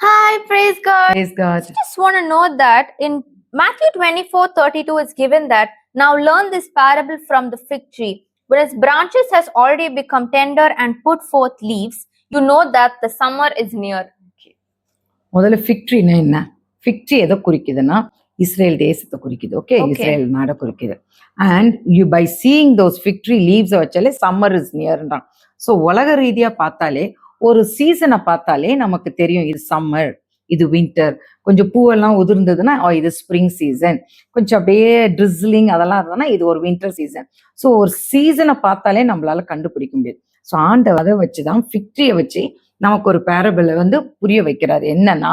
Hi, praise God. Praise God. I just want to know that in Matthew 24:32 it's given that now learn this parable from the fig tree. Whereas branches has already become tender and put forth leaves, you know that the summer is near. முதல்ல ஃபிக்ட்ரினா என்ன? Fig tree எதை குறிக்குதுன்னா Israel தேசத்தை குறிக்குது. Okay, Israel நாடை குறிக்குது. And you by seeing those fig tree லீவ்ஸை வச்சாலே summer is நியர்ன்றான். So உலக ரீதியா பார்த்தாலே ஒரு சீசனை பார்த்தாலே நமக்கு தெரியும் இது சம்மர், இது வின்டர். கொஞ்சம் பூவெல்லாம் உதிர்ந்ததுன்னா இது ஸ்ப்ரிங் சீசன். கொஞ்சம் அப்படியே ட்ரிஸ்லிங் அதெல்லாம் இருந்ததுன்னா இது ஒரு வின்டர் சீசன். ஸோ ஒரு சீசனை பார்த்தாலே நம்மளால கண்டுபிடிக்க முடியாது. ஸோ ஆண்டவர் அதை வச்சுதான் ஃபிக்ட்ரியை வச்சு நமக்கு ஒரு பேரபிளை புரிய வைக்கிறாரு. என்னன்னா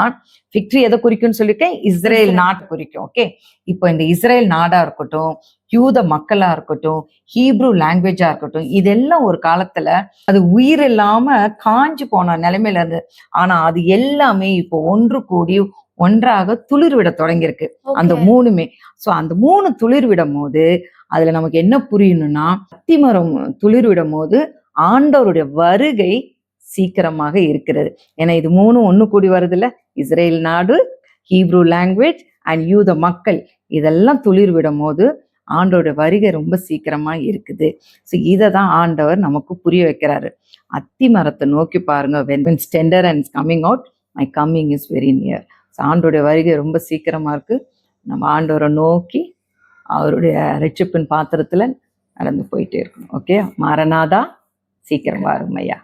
ஃபிக்ட்ரி எதை குறிக்கும்னு சொல்லிட்டு இஸ்ரேல் நாட்டை குறிக்கும். ஓகே, இப்போ இந்த இஸ்ரேல் நாடா இருக்கட்டும், யூத மக்களா இருக்கட்டும், ஹீப்ரூ லாங்குவேஜா இருக்கட்டும், இதெல்லாம் ஒரு காலத்துல அது உயிர் இல்லாம காஞ்சு போன நிலைமையில இருந்து, ஆனா அது எல்லாமே இப்போ ஒன்று கூடி ஒன்றாக துளிர் விட தொடங்கியிருக்கு. அந்த மூணுமே. ஸோ அந்த மூணு துளிர் விடும் போது அதுல நமக்கு என்ன புரியணும்னா, அத்திமரம் துளிர் விடும் போது ஆண்டவருடைய வருகை சீக்கிரமாக இருக்கிறது. ஏன்னா இது மூணும் ஒண்ணு கூடி வருதுல்ல, இஸ்ரேல் நாடு, ஹீப்ரூ லாங்குவேஜ் அண்ட் யூத மக்கள், இதெல்லாம் துளிர் விடும் போது ஆண்டோட வருகை ரொம்ப சீக்கிரமா இருக்குது. ஸோ இதை தான் ஆண்டவர் நமக்கு புரிய வைக்கிறாரு. அத்தி மரத்தை நோக்கி பாருங்க, when it's tender and it's coming out, my coming is very near. So ஆண்டோடைய வருகை ரொம்ப சீக்கிரமா இருக்கு. நம்ம ஆண்டவரை நோக்கி அவருடைய ரட்சிப்பின் பாத்திரத்துல நடந்து போயிட்டே இருக்கணும். ஓகே, மாரநாதா, சீக்கிரம் வரும் ஐயா.